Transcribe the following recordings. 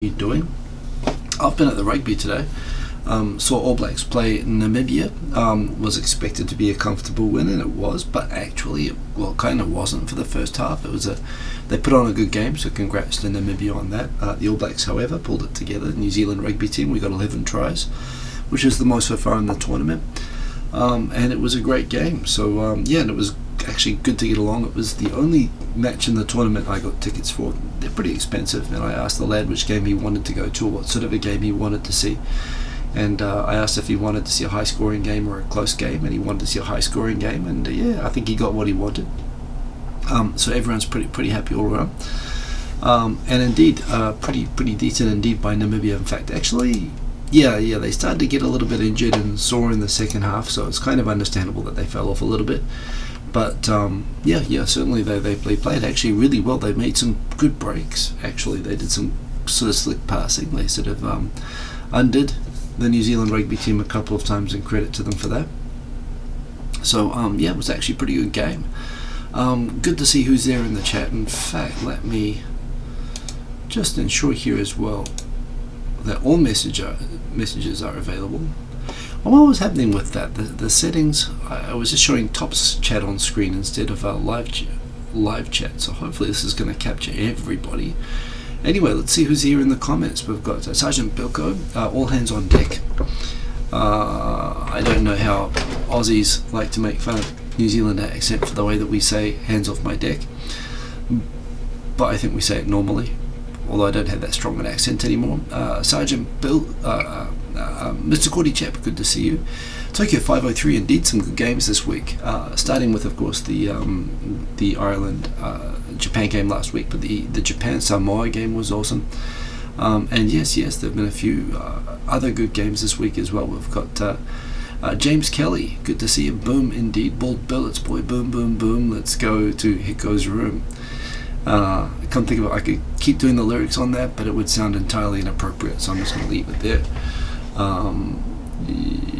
you doing? I've been at the rugby today. Saw All Blacks play Namibia. Was expected to be a comfortable win, and it was, but actually, kind of wasn't for the first half. They put on a good game, so congrats to Namibia on that. The All Blacks, however, pulled it together. The New Zealand rugby team, we got 11 tries, which is the most so far in the tournament. And it was a great game. So and it was actually good to get along. It was the only match in the tournament I got tickets for. They're pretty expensive, and I asked the lad which game he wanted to go to, or what sort of a game he wanted to see. And I asked if he wanted to see a high-scoring game or a close game, and he wanted to see a high-scoring game. And I think he got what he wanted. So everyone's pretty happy all around. And indeed, pretty decent indeed by Namibia. In fact, actually, they started to get a little bit injured and sore in the second half, so it's kind of understandable that they fell off a little bit. But certainly they played actually really well. They made some good breaks. Actually, they did some sort of slick passing. They sort of undid the New Zealand rugby team a couple of times, and credit to them for that. So it was actually a pretty good game. Good to see who's there in the chat. In fact, let me just ensure here as well that all messages are available. What was happening with that? The settings, I was just showing Top's chat on screen instead of live chat, so hopefully this is going to capture everybody. Anyway, let's see who's here in the comments. We've got Sergeant Bilko, all hands on deck. I don't know how Aussies like to make fun of New Zealand accent for the way that we say hands off my deck, but I think we say it normally, although I don't have that strong an accent anymore. Sergeant Bill, Mr. Cordy Chap, good to see you. Tokyo 503, indeed some good games this week, starting with, of course, the Ireland Japan game last week, but the Japan Samoa game was awesome. And yes, there have been a few other good games this week as well. We've got James Kelly, good to see you. Boom, indeed. Bald Billets, boy, boom, boom, boom. Let's go to Hiko's room. I can't think of it. I could keep doing the lyrics on that, but it would sound entirely inappropriate, so I'm just going to leave it there.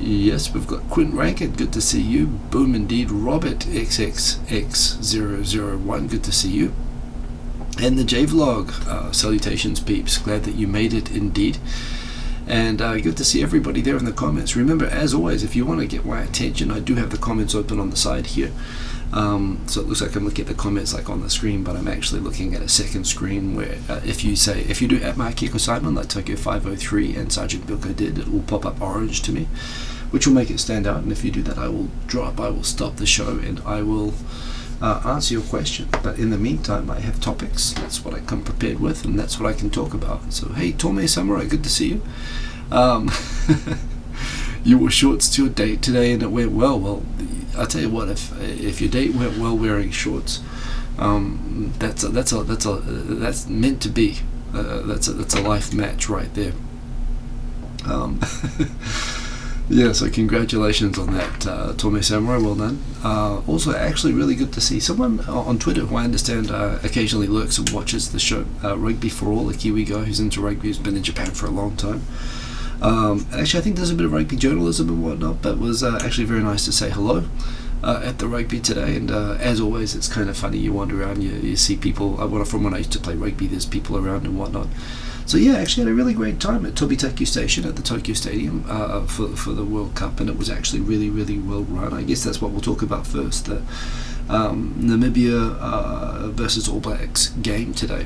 Yes, we've got Quint Rankin, good to see you. Boom, indeed. Robert XXX001, good to see you. And the J-Vlog, salutations peeps, glad that you made it indeed. And good to see everybody there in the comments. Remember, as always, if you want to get my attention, I do have the comments open on the side here. So it looks like I'm looking at the comments like on the screen, but I'm actually looking at a second screen where if you do at Mark Kiko Simon, like Tokyo 503 and Sergeant Bilko did, it will pop up orange to me, which will make it stand out. And if you do that, I will stop the show, and I will answer your question. But in the meantime, I have topics. That's what I come prepared with, and that's what I can talk about. So hey, Tome Samurai, good to see you. You wore shorts to your date today and it went well. Well, I'll tell you what, if your date went well wearing shorts, that's meant to be. That's a life match right there. So congratulations on that, Tome Samurai, well done. Also, actually really good to see someone on Twitter who I understand occasionally lurks and watches the show, Rugby for All, a Kiwi guy who's into rugby, who's been in Japan for a long time. Actually, I think there's a bit of rugby journalism and whatnot, but it was actually very nice to say hello at the rugby today. And as always, it's kind of funny. You wander around, you see people. From when I used to play rugby, there's people around and whatnot. So actually had a really great time at Tobitaku Station at the Tokyo Stadium for the World Cup, and it was actually really, really well run. I guess that's what we'll talk about first, the Namibia versus All Blacks game today.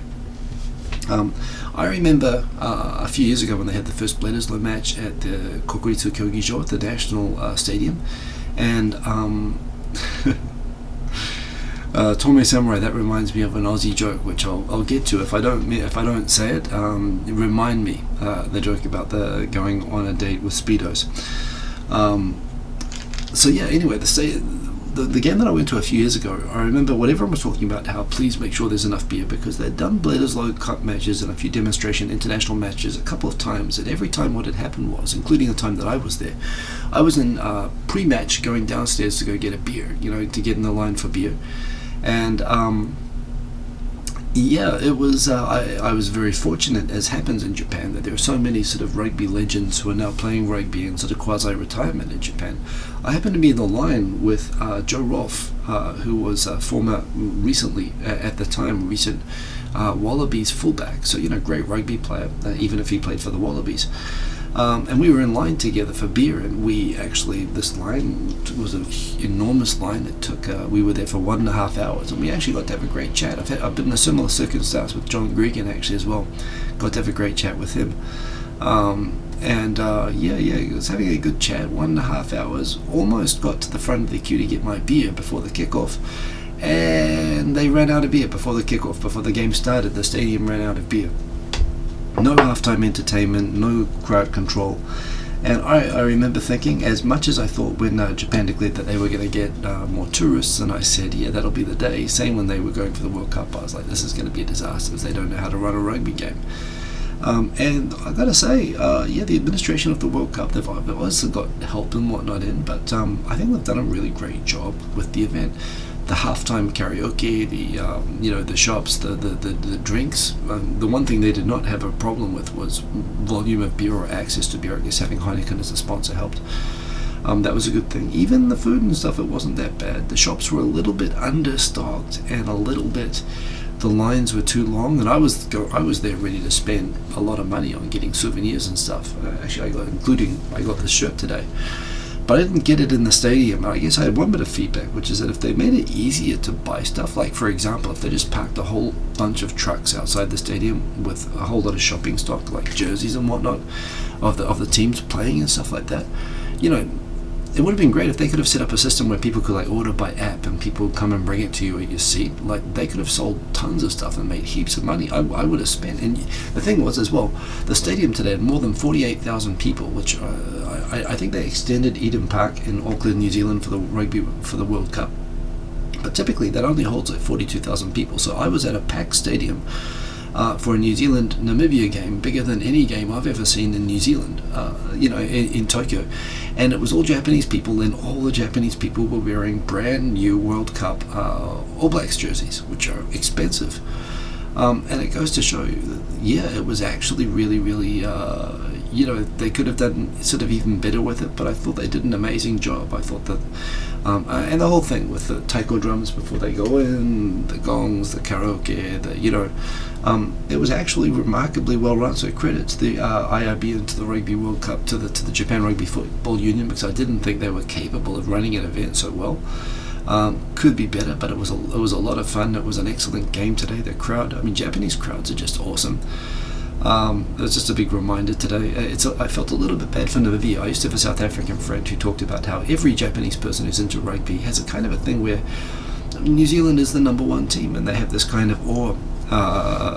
I remember a few years ago when they had the first Bledisloe match at the Kokuritsu Kyogijo at the National Stadium, and Tome Samurai, that reminds me of an Aussie joke, which I'll get to. If I don't say it, remind me the joke about the going on a date with speedos. Anyway, the game that I went to a few years ago, I remember what everyone was talking about, how please make sure there's enough beer, because they'd done Bledisloe Cup matches and a few demonstration international matches a couple of times, and every time what had happened was, including the time that I was there, I was in pre-match going downstairs to go get a beer, to get in the line for beer. And it was. I was very fortunate, as happens in Japan, that there are so many sort of rugby legends who are now playing rugby in sort of quasi-retirement in Japan. I happened to be in the line with Joe Rolfe, who was former, recent Wallabies fullback, so great rugby player, even if he played for the Wallabies. And we were in line together for beer, and this line was an enormous line. It took, we were there for 1.5 hours, and we actually got to have a great chat. I've been in a similar circumstance with John Gregan actually as well. Got to have a great chat with him. It was having a good chat, 1.5 hours, almost got to the front of the queue to get my beer before the kickoff, and they ran out of beer before the kickoff, before the game started. The stadium ran out of beer. No halftime entertainment, no crowd control. And I remember thinking, as much as I thought when Japan declared that they were going to get more tourists, and I said, yeah, that'll be the day. Same when they were going for the World Cup, I was like, this is going to be a disaster, they don't know how to run a rugby game. And I gotta say, the administration of the World Cup, they've also got help and whatnot in, but I think they've done a really great job with the event. The halftime karaoke, the shops, the drinks. The one thing they did not have a problem with was volume of beer or access to beer. I guess having Heineken as a sponsor helped. That was a good thing. Even the food and stuff, it wasn't that bad. The shops were a little bit understocked, and a little bit, the lines were too long, and I was there ready to spend a lot of money on getting souvenirs and stuff. Actually, I got this shirt today. But I didn't get it in the stadium. I guess I had one bit of feedback, which is that if they made it easier to buy stuff, like for example, if they just parked a whole bunch of trucks outside the stadium with a whole lot of shopping stock, like jerseys and whatnot, of the teams playing and stuff like that, it would have been great if they could have set up a system where people could order by app and people would come and bring it to you at your seat. They could have sold tons of stuff and made heaps of money. I would have spent. And the thing was as well, the stadium today had more than 48,000 people, which I think they extended Eden Park in Auckland, New Zealand for the World Cup. But typically that only holds 42,000 people. So I was at a packed stadium for a New Zealand-Namibia game, bigger than any game I've ever seen in New Zealand, in Tokyo. And it was all Japanese people, and all the Japanese people were wearing brand new World Cup All Blacks jerseys, which are expensive. And it goes to show you that, it was actually really, really, they could have done sort of even better with it, but I thought they did an amazing job. I thought that, and the whole thing with the taiko drums before they go in, the gongs, the karaoke, it was actually remarkably well run. So credit to the IRB and to the Rugby World Cup, to the Japan Rugby Football Union, because I didn't think they were capable of running an event so well. Could be better, but it was a lot of fun. It was an excellent game today. The crowd, Japanese crowds are just awesome. It was just a big reminder today. I felt a little bit bad for Namibia. I used to have a South African friend who talked about how every Japanese person who's into rugby has a kind of a thing where New Zealand is the number one team, and they have this kind of awe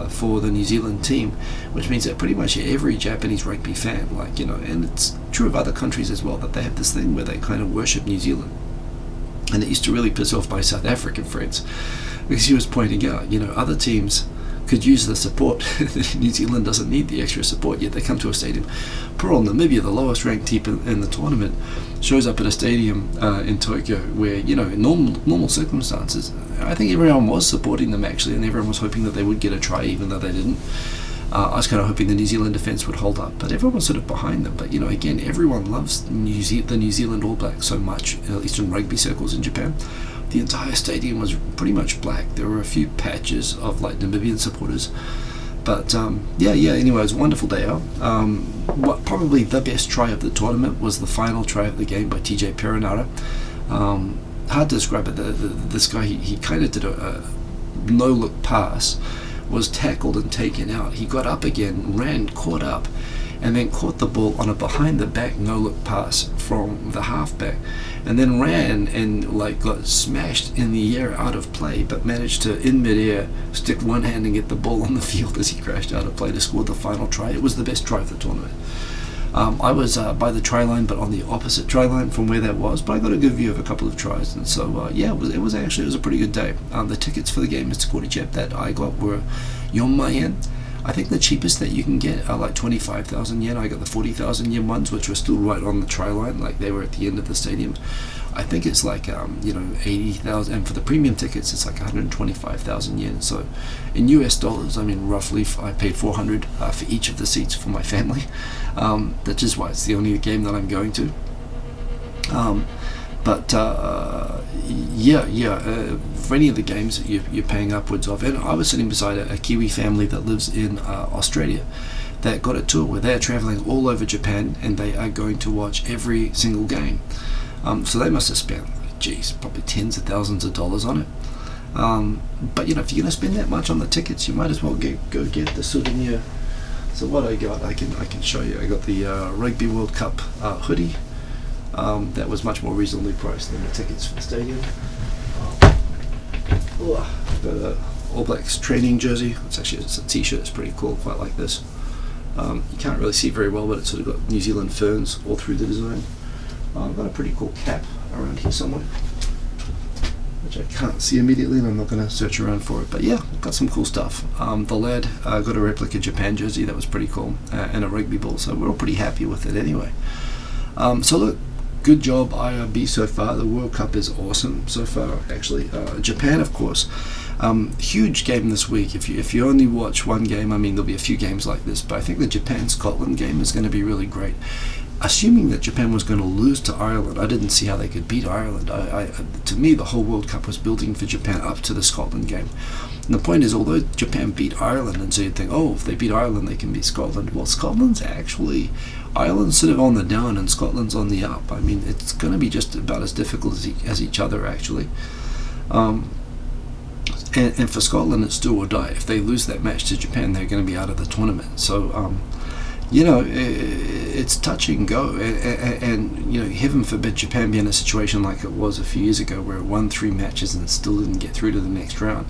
for the New Zealand team, which means that pretty much every Japanese rugby fan, and it's true of other countries as well, that they have this thing where they kind of worship New Zealand. And it used to really piss off my South African friends, because he was pointing out, other teams could use the support. New Zealand doesn't need the extra support, yet they come to a stadium. Poor old Namibia, the lowest ranked team in the tournament, shows up at a stadium in Tokyo where, in normal circumstances, I think everyone was supporting them actually, and everyone was hoping that they would get a try, even though they didn't. I was kind of hoping the New Zealand defence would hold up, but everyone was sort of behind them. But again, everyone loves the New Zealand All Blacks so much, at least in rugby circles in Japan. The entire stadium was pretty much black. There were a few patches of Namibian supporters, but anyway, it was a wonderful day out. What probably the best try of the tournament was the final try of the game by TJ Perenara. Hard to describe it. This guy, he kind of did a no-look pass, was tackled and taken out. He got up again, ran, caught up, and then caught the ball on a behind-the-back no-look pass from the halfback, and then ran and got smashed in the air out of play, but managed to, in mid-air, stick one hand and get the ball on the field as he crashed out of play to score the final try. It was the best try of the tournament. I was by the try line, but on the opposite try line from where that was, but I got a good view of a couple of tries, and so it was a pretty good day. The tickets for the game, Mr. Quarterchap, that I got were Yonma yen. I think the cheapest that you can get are 25,000 yen. I got the 40,000 yen ones, which were still right on the try line, they were at the end of the stadium. I think it's 80,000, and for the premium tickets it's 125,000 yen. So in US dollars, roughly I paid 400 for each of the seats for my family. That's just why it's the only game that I'm going to. But for any of the games you're paying upwards of. And I was sitting beside a Kiwi family that lives in Australia that got a tour where they're traveling all over Japan and they are going to watch every single game. So they must have spent, probably tens of thousands of dollars on it. But if you're going to spend that much on the tickets, you might as well go get the souvenir. So what I got, I can show you. I got the Rugby World Cup hoodie. That was much more reasonably priced than the tickets for the stadium. I've got a All Blacks training jersey. It's a t-shirt. It's pretty cool. Quite like this. You can't really see very well, but it's sort of got New Zealand ferns all through the design. I've got a pretty cool cap around here somewhere, which I can't see immediately, and I'm not going to search around for it. But yeah, got some cool stuff. The lad got a replica Japan jersey that was pretty cool, and a rugby ball. So we're all pretty happy with it anyway. So look. Good job IRB so far. The World Cup is awesome so far, actually. Japan, of course, huge game this week. If you only watch one game, there'll be a few games like this, but I think the Japan-Scotland game is going to be really great. Assuming that Japan was going to lose to Ireland, I didn't see how they could beat Ireland. To me, the whole World Cup was building for Japan up to the Scotland game. And the point is, although Japan beat Ireland, and so you'd think, if they beat Ireland, they can beat Scotland. Well, Ireland's sort of on the down and Scotland's on the up. It's going to be just about as difficult as each other, actually. And for Scotland, it's do or die. If they lose that match to Japan, they're going to be out of the tournament. So, it's touch and go. And heaven forbid Japan be in a situation like it was a few years ago where it won 3 matches and still didn't get through to the next round.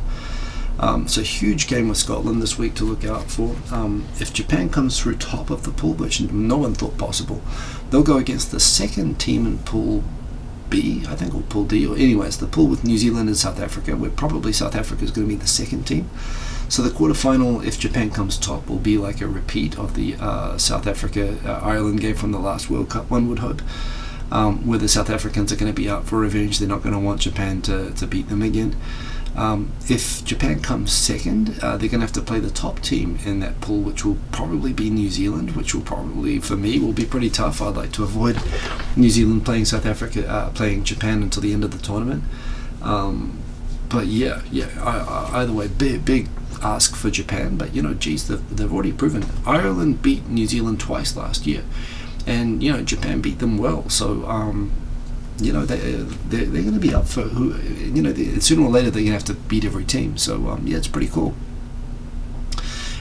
So huge game with Scotland this week to look out for. If Japan comes through top of the pool, which no one thought possible, they'll go against the second team in Pool B, I think, or Pool D, or anyways, the pool with New Zealand and South Africa, where probably South Africa is going to be the second team. So the quarterfinal, if Japan comes top, will be like a repeat of the South Africa-Ireland game from the last World Cup, one would hope, where the South Africans are going to be out for revenge. They're not going to want Japan to beat them again. If Japan comes second, they're going to have to play the top team in that pool, which will probably be New Zealand, which will probably, for me, will be pretty tough. I'd like to avoid New Zealand playing South Africa, playing Japan until the end of the tournament. But either way, big ask for Japan. But they've already proven. Ireland beat New Zealand twice last year, and Japan beat them well. So. They're going to be up for who. Sooner or later they're going to have to beat every team. So it's pretty cool.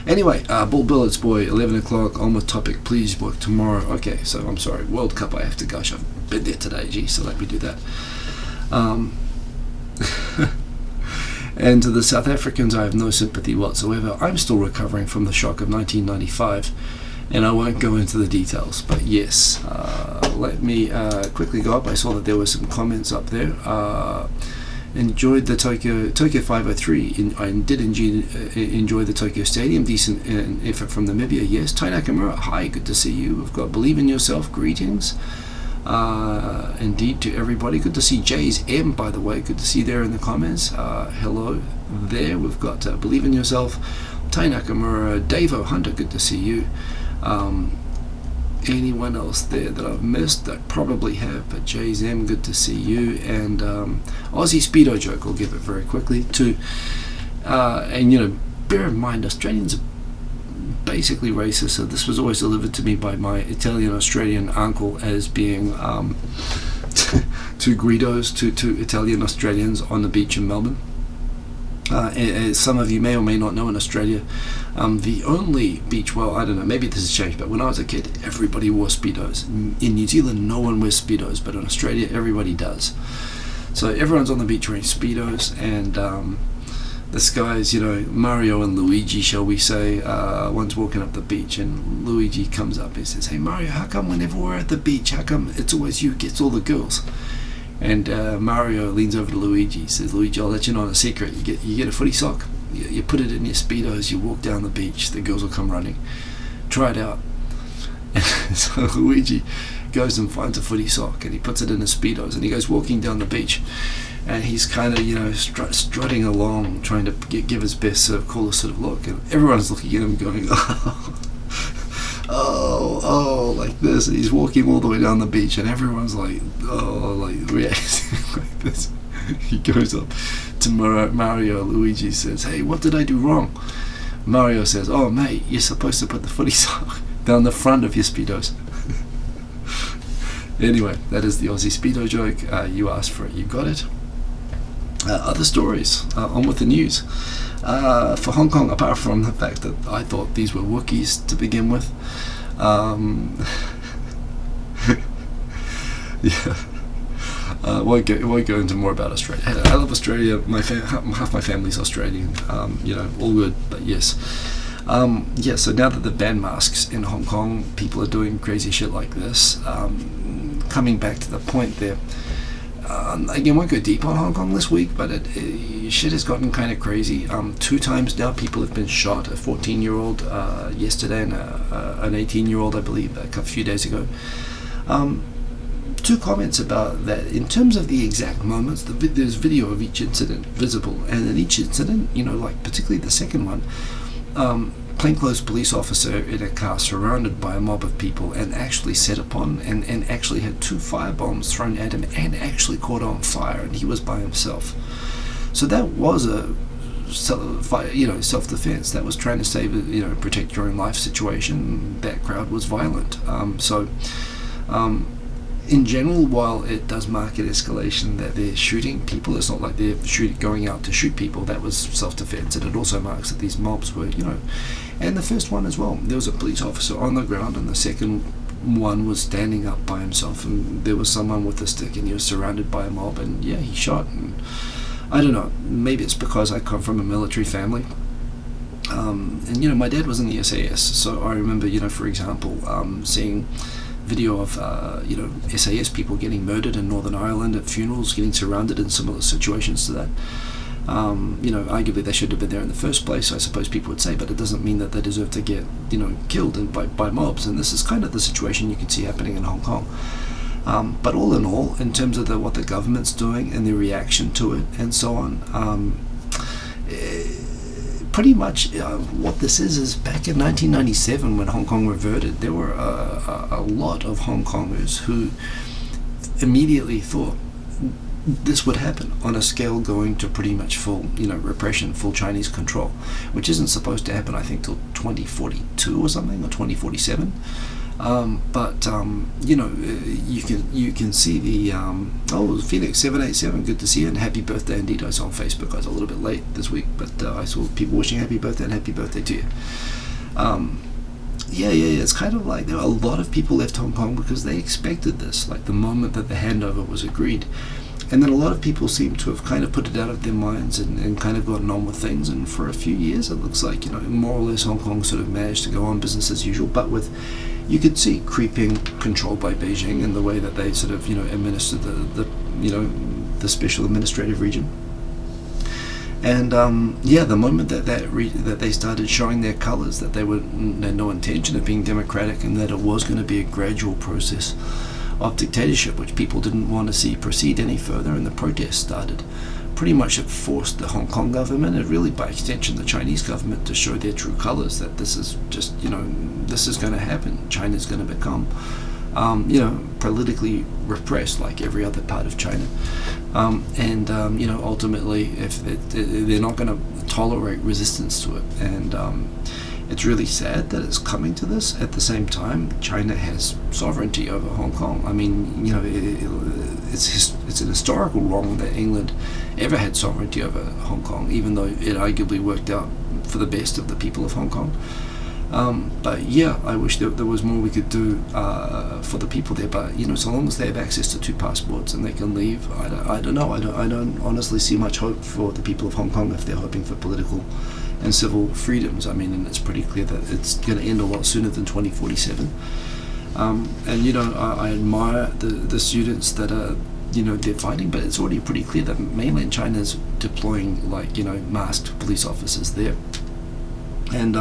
Anyway, Bull Billets boy, 11 o'clock. On with topic, please work tomorrow. Okay, so I'm sorry. World Cup, I have to gosh, I've been there today. So let me do that. And to the South Africans, I have no sympathy whatsoever. I'm still recovering from the shock of 1995. And I won't go into the details, but yes, let me quickly go up. I saw that there were some comments up there. Enjoyed the Tokyo 503. I did enjoy the Tokyo Stadium. Decent effort from Namibia. Yes, Tai Nakamura. Hi, good to see you. We've got Believe in Yourself. Greetings. Indeed to everybody. Good to see Jay's M, by the way. Good to see you there in the comments. Hello there. We've got Believe in Yourself. Tai Nakamura. Dave O'Hunter. Good to see you. Anyone else there that I've missed? I probably have, but Jay's M, good to see you. And Aussie Speedo joke, I'll give it very quickly to and bear in mind, Australians are basically racist, so this was always delivered to me by my Italian-Australian uncle as being two Guidos, two Italian Australians on the beach in Melbourne. As some of you may or may not know, in Australia, the only beach, well, I don't know, maybe this has changed, but when I was a kid, everybody wore Speedos. In New Zealand, no one wears Speedos, but in Australia, everybody does. So everyone's on the beach wearing Speedos, and this guy's, Mario and Luigi, shall we say, one's walking up the beach, and Luigi comes up and says, "Hey Mario, how come whenever we're at the beach, how come it's always you gets all the girls?" And Mario leans over to Luigi, says, "Luigi, I'll let you know on a secret. You get a footy sock, you put it in your Speedos, you walk down the beach, the girls will come running. Try it out." And so Luigi goes and finds a footy sock, and he puts it in his Speedos, and he goes walking down the beach, and he's kind of, strutting along, trying to give his best sort of coolest sort of look, and everyone's looking at him going, oh, oh, like this, and he's walking all the way down the beach, and everyone's like, oh, like reacting like this. He goes up to Mario. Luigi says, hey, what did I do wrong? Mario says, oh mate, you're supposed to put the footy sock down the front of your Speedos. Anyway, that is the Aussie Speedo joke. You asked for it, you got it. Other stories, on with the news. For Hong Kong, apart from the fact that I thought these were Wookiees to begin with, yeah, won't go into more about Australia. I love Australia. Half my family's Australian. All good. But yes, so now that they've banned masks in Hong Kong, people are doing crazy shit like this. Coming back to the point there. Again, won't go deep on Hong Kong this week, but shit has gotten kind of crazy. 2 times now people have been shot. A 14-year-old yesterday and an 18-year-old, I believe, a few days ago. 2 comments about that. In terms of the exact moments, there's video of each incident visible, and in each incident, like particularly the second one, plainclothes police officer in a car surrounded by a mob of people and actually set upon and actually had 2 firebombs thrown at him and actually caught on fire, and he was by himself. So that was a self-defense. That was trying to save, protect your own life situation. That crowd was violent. In general, while it does mark an escalation that they're shooting people, it's not like they're going out to shoot people. That was self-defense, and it also marks that these mobs were, and the first one as well, there was a police officer on the ground, and the second one was standing up by himself, and there was someone with a stick, and he was surrounded by a mob, and yeah, he shot. And I don't know, maybe it's because I come from a military family. And my dad was in the SAS, so I remember, for example, seeing video of SAS people getting murdered in Northern Ireland at funerals, getting surrounded in similar situations to that. Arguably they should have been there in the first place, I suppose people would say, but it doesn't mean that they deserve to get killed by mobs, and this is kind of the situation you can see happening in Hong Kong. But all in all, in terms of what the government's doing and the reaction to it and so on, pretty much what this is back in 1997 when Hong Kong reverted, there were a lot of Hong Kongers who immediately thought this would happen on a scale going to pretty much full, repression, full Chinese control, which isn't supposed to happen, I think, till 2042 or something, or 2047. You can see the Phoenix 787, good to see you, and happy birthday indeed. I saw on Facebook. I was a little bit late this week, but I saw people wishing happy birthday and happy birthday to you. It's kind of like there were a lot of people left Hong Kong because they expected this, like the moment that the handover was agreed. And then a lot of people seem to have kind of put it out of their minds and kind of gotten on with things. And for a few years, it looks like, more or less Hong Kong sort of managed to go on business as usual, but with, you could see creeping control by Beijing and the way that they sort of, administer the special administrative region. And the moment that they started showing their colours, that they had no intention of being democratic, and that it was going to be a gradual process of dictatorship, which people didn't want to see proceed any further, and the protests started. Pretty much it forced the Hong Kong government, and really by extension the Chinese government, to show their true colours, that this is just, this is going to happen. China's going to become, politically repressed like every other part of China. Ultimately, if they're not going to tolerate resistance to it. And it's really sad that it's coming to this. At the same time, China has sovereignty over Hong Kong. I mean, it's an historical wrong that England ever had sovereignty over Hong Kong, even though it arguably worked out for the best of the people of Hong Kong. But yeah, I wish there was more we could do for the people there. But so long as they have access to 2 passports and they can leave, I don't know. I don't honestly see much hope for the people of Hong Kong if they're hoping for political and civil freedoms. I mean, and it's pretty clear that it's going to end a lot sooner than 2047. I admire the students that are they're fighting, but it's already pretty clear that mainland China's deploying masked police officers there. And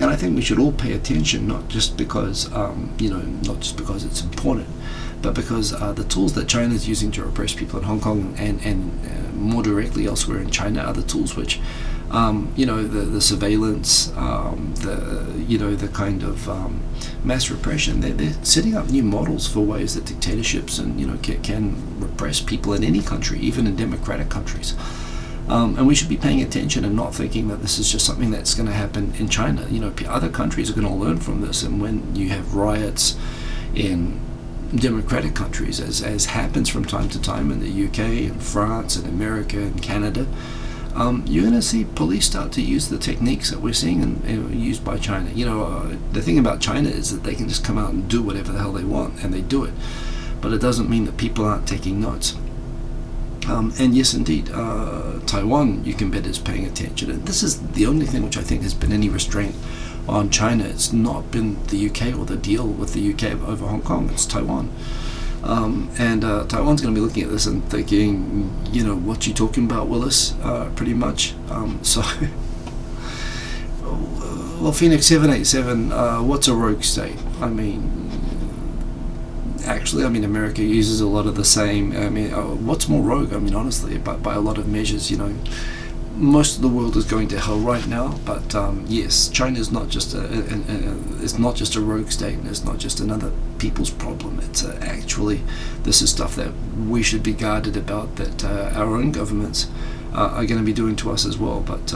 I think we should all pay attention, not just because it's important, but because the tools that China is using to repress people in Hong Kong and more directly elsewhere in China are the tools which The surveillance, the kind of mass repression. They're setting up new models for ways that dictatorships can repress people in any country, even in democratic countries. And we should be paying attention and not thinking that this is just something that's going to happen in China. Other countries are going to learn from this, and when you have riots in democratic countries, as happens from time to time in the UK and France and America and Canada, you're going to see police start to use the techniques that we're seeing used by China. The thing about China is that they can just come out and do whatever the hell they want, and they do it. But it doesn't mean that people aren't taking notes. And yes, indeed, Taiwan, you can bet, is paying attention. And this is the only thing which I think has been any restraint on China. It's not been the UK or the deal with the UK over Hong Kong. It's Taiwan. And Taiwan's going to be looking at this and thinking, what you talking about, Willis? Pretty much. Well, Phoenix 787, what's a rogue state? Actually, America uses a lot of the same. What's more rogue? Honestly, by a lot of measures, most of the world is going to hell right now. But yes, China is not just it's not just a rogue state, and it's not just another people's problem. It's actually, this is stuff that we should be guarded about, that our own governments are going to be doing to us as well. But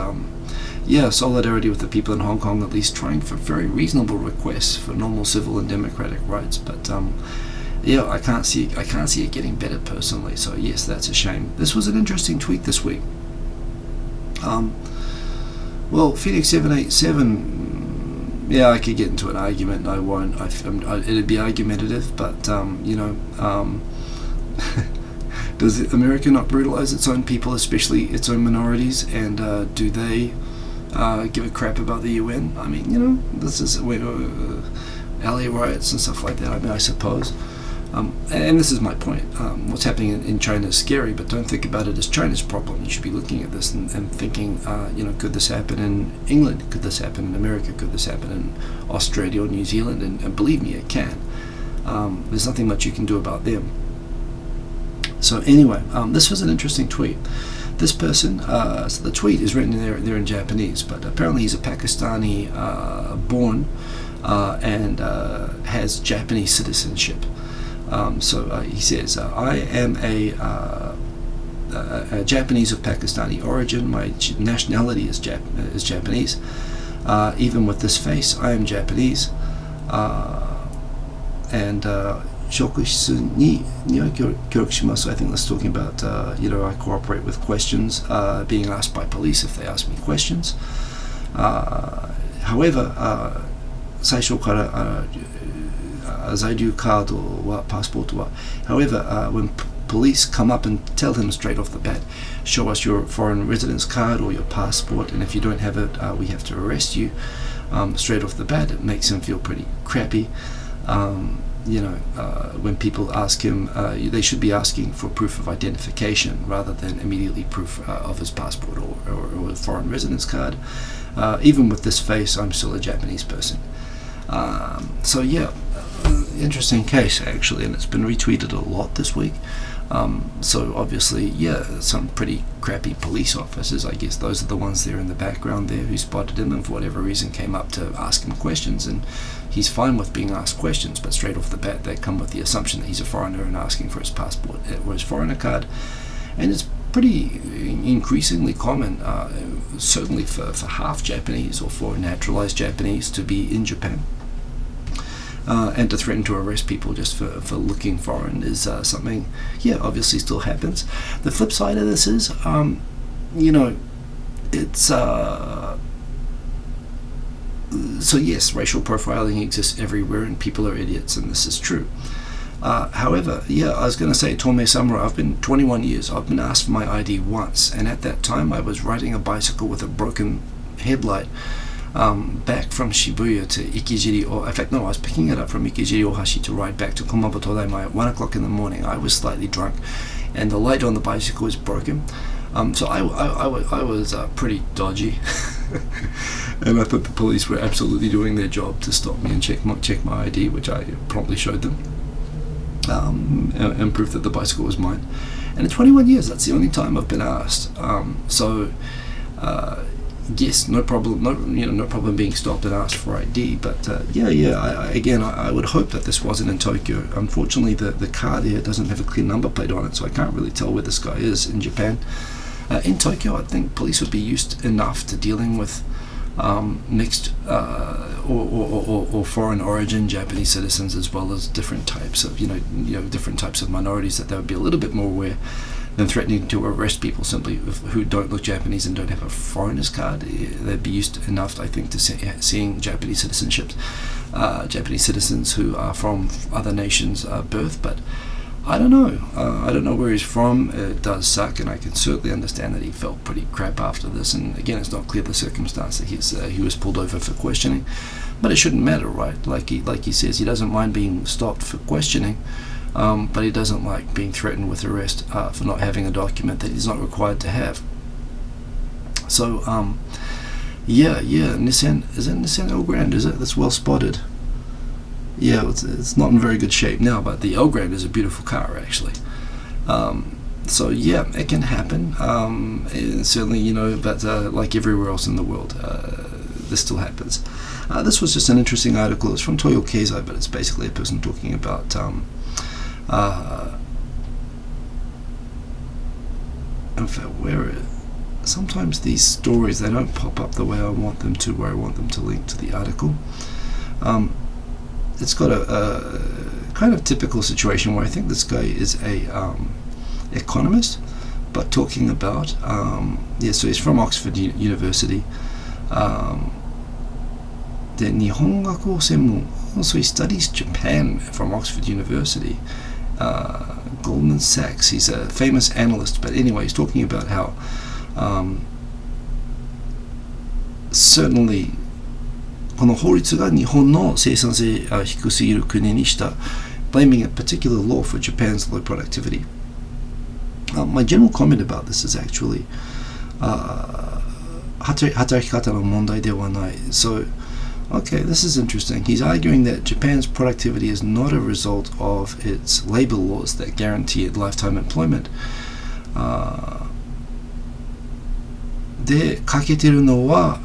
solidarity with the people in Hong Kong, at least trying for very reasonable requests for normal civil and democratic rights. But I can't see it getting better personally. So yes, that's a shame. This was an interesting tweet this week. Phoenix 787. I could get into an argument. I won't. It'd be argumentative, but does America not brutalize its own people, especially its own minorities? And do they give a crap about the UN? This is LA riots and stuff like that. I suppose. And this is my point. What's happening in China is scary, but don't think about it as China's problem. You should be looking at this and thinking, could this happen in England? Could this happen in America? Could this happen in Australia or New Zealand? And believe me, it can. There's nothing much you can do about them. So anyway, this was an interesting tweet. This person, so the tweet is written there in Japanese, but apparently he's a Pakistani born and has Japanese citizenship. He says, I am a Japanese of Pakistani origin. My nationality is Japanese. Even with this face, I am Japanese. Shokushisu ni kyorokishimasu. I think that's talking about, I cooperate with questions, being asked by police if they ask me questions. However, 最初から 在留カードは passport は however, when police come up and tell him straight off the bat, show us your foreign residence card or your passport, and if you don't have it, we have to arrest you, straight off the bat, it makes him feel pretty crappy. When people ask him, they should be asking for proof of identification rather than immediately proof of his passport or a foreign residence card. Even with this face, I'm still a Japanese person. Interesting case actually, and it's been retweeted a lot this week. So obviously, some pretty crappy police officers, I guess those are the ones there in the background there who spotted him and for whatever reason came up to ask him questions, and he's fine with being asked questions, but straight off the bat they come with the assumption that he's a foreigner and asking for his passport or his foreigner card. And it's pretty increasingly common, certainly for half Japanese or for naturalized Japanese to be in Japan. And to threaten to arrest people just for looking foreign is something, obviously still happens. The flip side of this is, it's so yes, racial profiling exists everywhere and people are idiots, and this is true. However, I was going to say, Tome Samura, I've been 21 years, I've been asked for my ID once, and at that time I was riding a bicycle with a broken headlight back from Shibuya to Ikejiri, or in fact no, I was picking it up from Ikejiri Ohashi to ride back to Kumamoto Daimai at 1 o'clock in the morning. I was slightly drunk and the light on the bicycle was broken, so I was pretty dodgy. And I thought the police were absolutely doing their job to stop me and check my ID, which I promptly showed them, and proved that the bicycle was mine. And in 21 years, that's the only time I've been asked. yes, no problem. No problem being stopped and asked for ID. But I would hope that this wasn't in Tokyo. Unfortunately, the car there doesn't have a clear number plate on it, so I can't really tell where this guy is in Japan. In Tokyo, I think police would be used enough to dealing with mixed or foreign origin Japanese citizens, as well as different types of different types of minorities, that they would be a little bit more aware than threatening to arrest people simply who don't look Japanese and don't have a foreigner's card. They'd be used enough, I think, to seeing Japanese citizens who are from other nations' birth. But I don't know. I don't know where he's from. It does suck, and I can certainly understand that he felt pretty crap after this. And again, it's not clear the circumstance that he was pulled over for questioning, but it shouldn't matter, right? Like he says, he doesn't mind being stopped for questioning, but he doesn't like being threatened with arrest for not having a document that he's not required to have. So, Nissan, is that Nissan Elgrand? Is it? That's well spotted. Yeah, it's not in very good shape now, but the Elgrand is a beautiful car, actually. So yeah, it can happen. Certainly, but like everywhere else in the world, this still happens. This was just an interesting article. It's from Toyo Keizai, but it's basically a person talking about in fact, sometimes these stories, they don't pop up the way I want them to, where I want them to link to the article. It's got a kind of typical situation where I think this guy is a economist, but talking about so he's from Oxford University. So he studies Japan from Oxford University. Goldman Sachs. He's a famous analyst, but anyway, he's talking about how certainly この法律が日本の生産性低すぎる国にした blaming a particular law for Japan's low productivity. My general comment about this is actually 働き方の問題ではない. So, okay, this is interesting. He's arguing that Japan's productivity is not a result of its labor laws that guarantee lifetime employment. で、欠けてるのは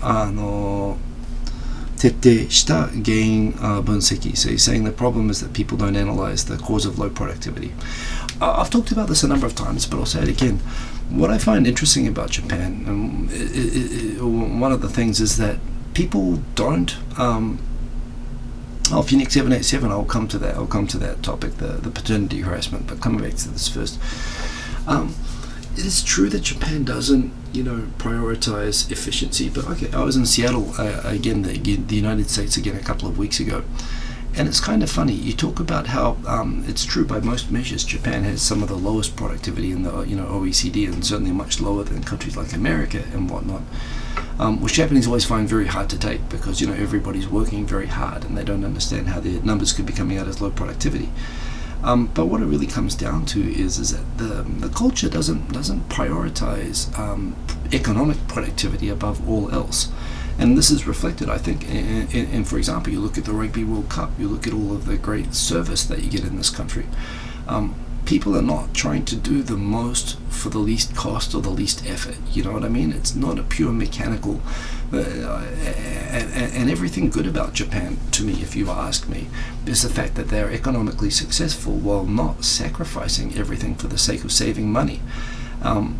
徹底した原因分析. So he's saying the problem is that people don't analyze the cause of low productivity. I've talked about this a number of times, but I'll say it again. What I find interesting about Japan, one of the things is that people don't. Phoenix 787. I'll come to that topic, the paternity harassment. But coming back to this first, it is true that Japan doesn't, prioritize efficiency. But okay, I was in Seattle again, the United States again a couple of weeks ago, and it's kind of funny. You talk about how it's true by most measures, Japan has some of the lowest productivity in the OECD, and certainly much lower than countries like America and whatnot. Which Japanese always find very hard to take because everybody's working very hard and they don't understand how their numbers could be coming out as low productivity. But what it really comes down to is that the culture doesn't prioritize economic productivity above all else. And this is reflected, I think, in for example, you look at the Rugby World Cup, you look at all of the great service that you get in this country. People are not trying to do the most for the least cost or the least effort. You know what I mean? It's not a pure mechanical. And everything good about Japan, to me, if you ask me, is the fact that they're economically successful while not sacrificing everything for the sake of saving money.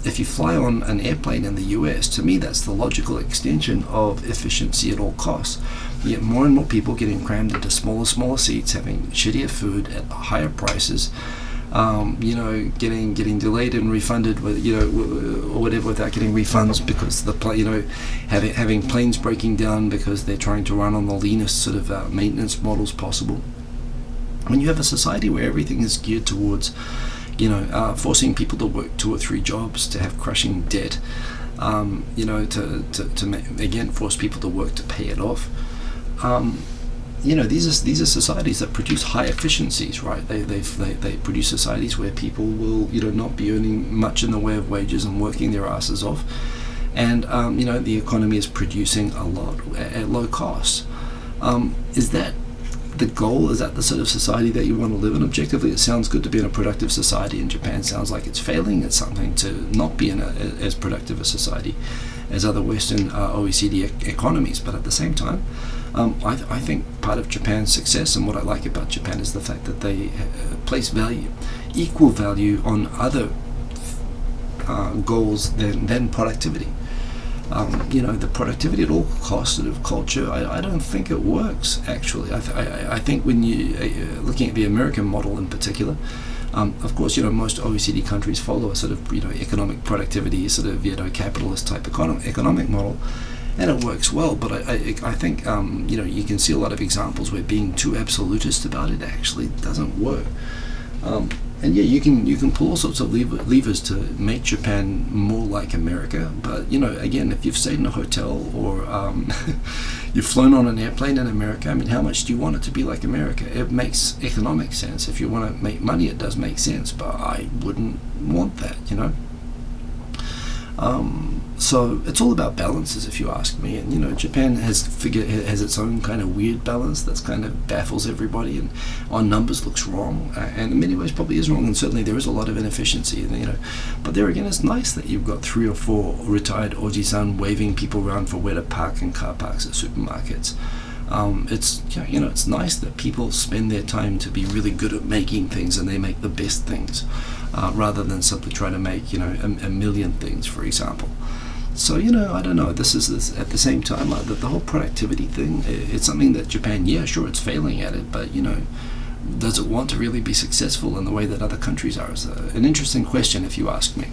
If you fly on an airplane in the US, to me that's the logical extension of efficiency at all costs. You get more and more people getting crammed into smaller seats, having shittier food at higher prices, getting delayed and refunded with, or whatever, without getting refunds because the having planes breaking down because they're trying to run on the leanest sort of maintenance models possible. When you have a society where everything is geared towards forcing people to work 2 or 3 jobs, to have crushing debt, to again force people to work to pay it off. These are societies that produce high efficiencies, right? They produce societies where people will not be earning much in the way of wages and working their asses off, and the economy is producing a lot at low cost. Is that the goal? Is that the sort of society that you want to live in? Objectively, it sounds good to be in a productive society, and Japan sounds like it's failing at something to not be in as productive a society as other Western OECD economies. But at the same time, I think part of Japan's success, and what I like about Japan, is the fact that they place equal value on other goals than productivity. The productivity at all costs sort of culture, I don't think it works, actually. I think when you looking at the American model in particular, of course, most OECD countries follow a sort of, economic productivity, sort of, capitalist type economic model, and it works well. But I think, you can see a lot of examples where being too absolutist about it actually doesn't work. And yeah, you can pull all sorts of levers to make Japan more like America. But again, if you've stayed in a hotel or you've flown on an airplane in America, I mean, how much do you want it to be like America? It makes economic sense. If you want to make money, it does make sense. But I wouldn't want that, So it's all about balances, if you ask me. And Japan has its own kind of weird balance that's kind of baffles everybody, and on numbers looks wrong, and in many ways probably is wrong. And certainly there is a lot of inefficiency. But there again, it's nice that you've got 3 or 4 retired oji-san waving people around for where to park in car parks at supermarkets. It's nice that people spend their time to be really good at making things, and they make the best things, rather than simply trying to make a million things, for example. So I don't know. This at the same time, the whole productivity thing. It's something that Japan, yeah, sure, it's failing at it, but does it want to really be successful in the way that other countries are? It's an interesting question, if you ask me.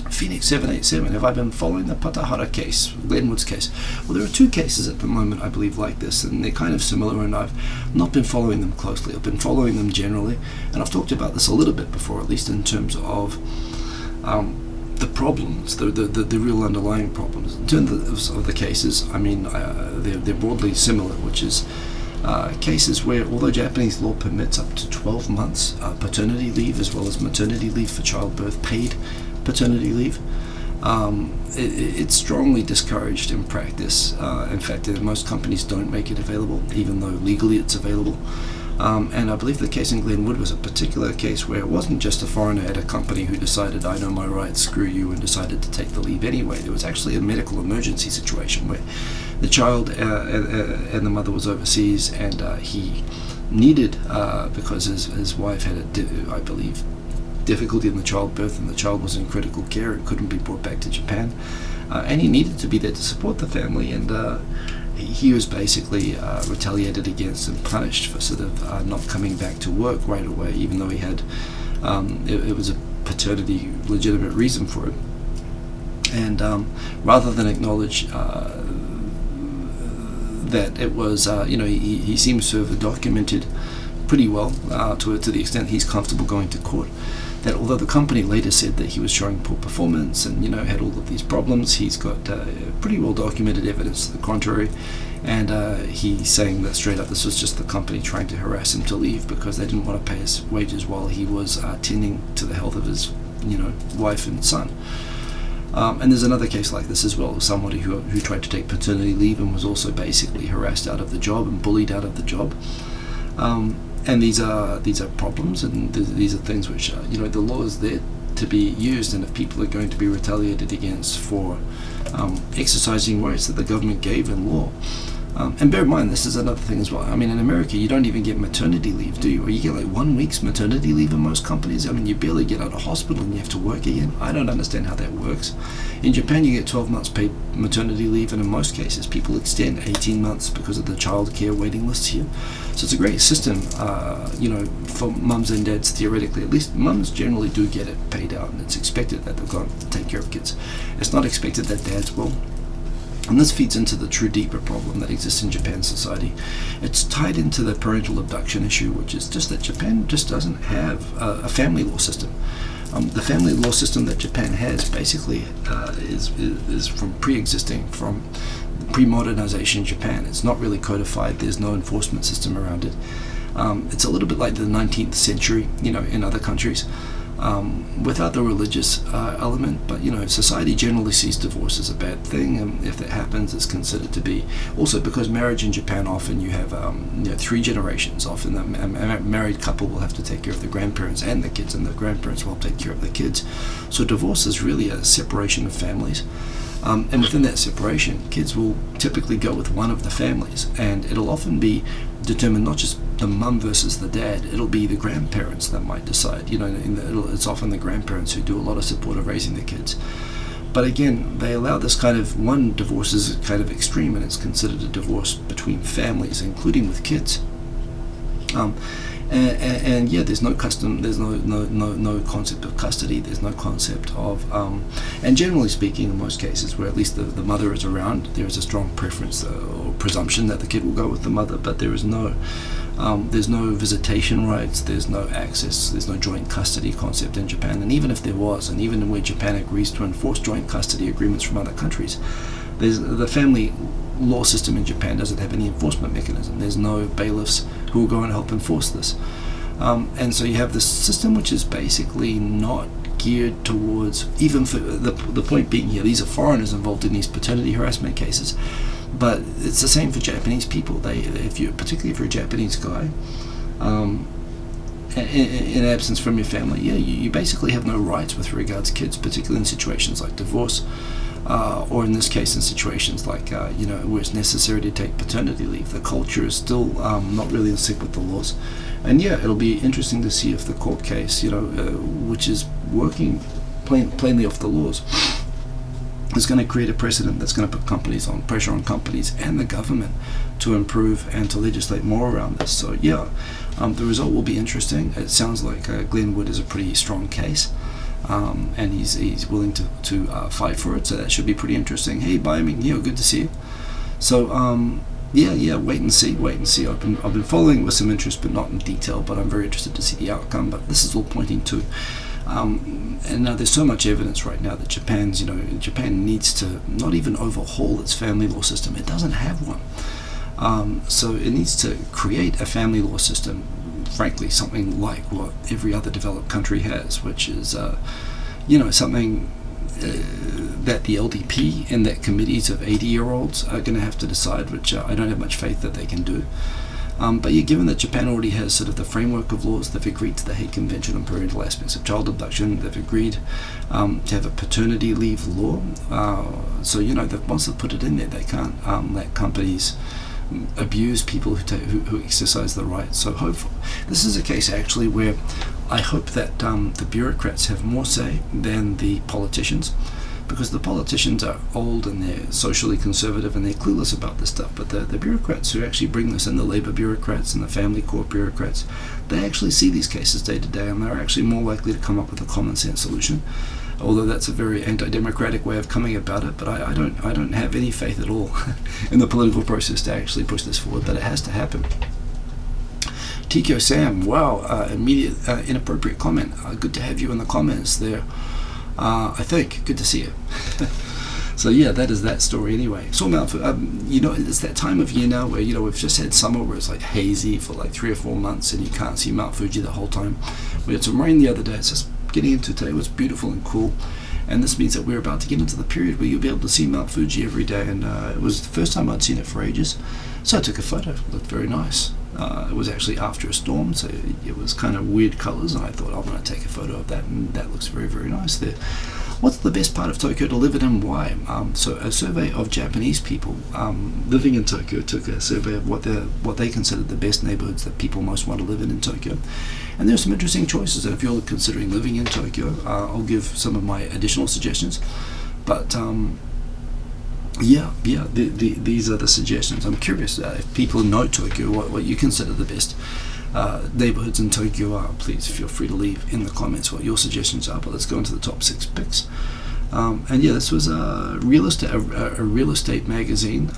Phoenix 787, have I been following the Patahara case, Glenwood's case? Well, there are 2 cases at the moment, I believe, like this, and they're kind of similar, and I've not been following them closely. I've been following them generally, and I've talked about this a little bit before, at least in terms of the problems, the real underlying problems. In terms of the cases, I mean, they're broadly similar, which is cases where, although Japanese law permits up to 12 months paternity leave as well as maternity leave for childbirth, paid paternity leave, it's strongly discouraged in practice. In fact, most companies don't make it available, even though legally it's available. And I believe the case in Glenwood was a particular case where it wasn't just a foreigner at a company who decided, I know my rights, screw you, and decided to take the leave anyway. There was actually a medical emergency situation where the child and the mother was overseas, and he needed, because his wife had, I believe, difficulty in the childbirth, and the child was in critical care and couldn't be brought back to Japan, and he needed to be there to support the family, and he was basically retaliated against and punished for sort of not coming back to work right away, even though he had it was a paternity legitimate reason for it. And rather than acknowledge that it was, he seems to have documented pretty well to the extent he's comfortable going to court, that although the company later said that he was showing poor performance and had all of these problems, he's got pretty well documented evidence to the contrary, and he's saying that straight up this was just the company trying to harass him to leave because they didn't want to pay his wages while he was tending to the health of his wife and son. And there's another case like this as well, somebody who tried to take paternity leave and was also basically harassed out of the job and bullied out of the job. And these are problems, and these are things which the law is there to be used, and if people are going to be retaliated against for exercising rights that the government gave in law. And bear in mind, this is another thing as well. I mean, in America, you don't even get maternity leave, do you? Or you get like 1 week's maternity leave in most companies. I mean, you barely get out of hospital and you have to work again. I don't understand how that works. In Japan, you get 12 months paid maternity leave, and in most cases, people extend 18 months because of the child care waiting lists here. So it's a great system, for mums and dads, theoretically. At least mums generally do get it paid out, and it's expected that they'll go and take care of kids. It's not expected that dads will. And this feeds into the true deeper problem that exists in Japan's society. It's tied into the parental abduction issue, which is just that Japan just doesn't have a family law system. The family law system that Japan has basically is from pre-existing, from pre-modernization Japan. It's not really codified. There's no enforcement system around it. It's a little bit like the 19th century, in other countries. Without the religious element, but society generally sees divorce as a bad thing, and if that happens, it's considered to be also because marriage in Japan often you have 3 generations. Often a married couple will have to take care of the grandparents and the kids, and the grandparents will take care of the kids. So divorce is really a separation of families. And within that separation, kids will typically go with one of the families, and it'll often be determined not just the mum versus the dad, it'll be the grandparents that might decide. It's often the grandparents who do a lot of support of raising the kids. But again, they allow this kind of, one divorce is kind of extreme, and it's considered a divorce between families, including with kids. And yeah, there's no custom, there's no concept of custody, there's no concept of, and generally speaking, in most cases where at least the mother is around, there is a strong preference or presumption that the kid will go with the mother, but there's no visitation rights, there's no access, there's no joint custody concept in Japan. And even if there was, and even where Japan agrees to enforce joint custody agreements from other countries, the family law system in Japan doesn't have any enforcement mechanism. There's no bailiffs who will go and help enforce this. And so you have this system which is basically not geared towards, even for the point being here, these are foreigners involved in these paternity harassment cases. But it's the same for Japanese people. Particularly if you're a Japanese guy, in absence from your family, you basically have no rights with regards to kids, particularly in situations like divorce, or in this case in situations like where it's necessary to take paternity leave. The culture is still not really in sync with the laws, and it'll be interesting to see if the court case, which is working plainly off the laws, is going to create a precedent that's going to put pressure on companies and the government to improve and to legislate more around this. So the result will be interesting. It sounds like Glenwood is a pretty strong case, and he's willing to fight for it. So that should be pretty interesting. Hey, Bioming, good to see you. So wait and see. I've been following with some interest, but not in detail. But I'm very interested to see the outcome. But this is all pointing to. And now there's so much evidence right now that Japan needs to not even overhaul its family law system. It doesn't have one. So it needs to create a family law system, frankly, something like what every other developed country has, which is, something that the LDP and that committees of 80-year-olds are going to have to decide, which I don't have much faith that they can do. But given that Japan already has sort of the framework of laws, they've agreed to the Hague Convention on Parental Aspects of Child Abduction, they've agreed to have a paternity leave law, so once they've put it in there, they can't let companies abuse people who exercise the right. So hopefully, this is a case actually where I hope that the bureaucrats have more say than the politicians, because the politicians are old and they're socially conservative and they're clueless about this stuff. But the bureaucrats who actually bring this in, the labour bureaucrats and the family court bureaucrats, they actually see these cases day to day, and they're actually more likely to come up with a common sense solution. Although that's a very anti-democratic way of coming about it, but I don't have any faith at all in the political process to actually push this forward. But it has to happen. Tiko Sam, wow, immediate inappropriate comment. Good to have you in the comments there. I think good to see you. So that is that story anyway. So Mount it's that time of year now where we've just had summer where it's like hazy for like 3 or 4 months and you can't see Mount Fuji the whole time. We had some rain the other day. It's just getting into today. It was beautiful and cool, and this means that we're about to get into the period where you'll be able to see Mount Fuji every day. And it was the first time I'd seen it for ages, so I took a photo. It looked very nice. It was actually after a storm, so it was kind of weird colours, and I thought I'm going to take a photo of that, and that looks very, very nice there. What's the best part of Tokyo to live in and why? So a survey of Japanese people living in Tokyo took a survey of what they considered the best neighborhoods that people most want to live in Tokyo. And there's some interesting choices, and if you're considering living in Tokyo, I'll give some of my additional suggestions. But these are the suggestions. I'm curious if people know Tokyo, what you consider the best neighborhoods in Tokyo are. Please feel free to leave in the comments what your suggestions are. But let's go into the top 6 picks. This was a real estate magazine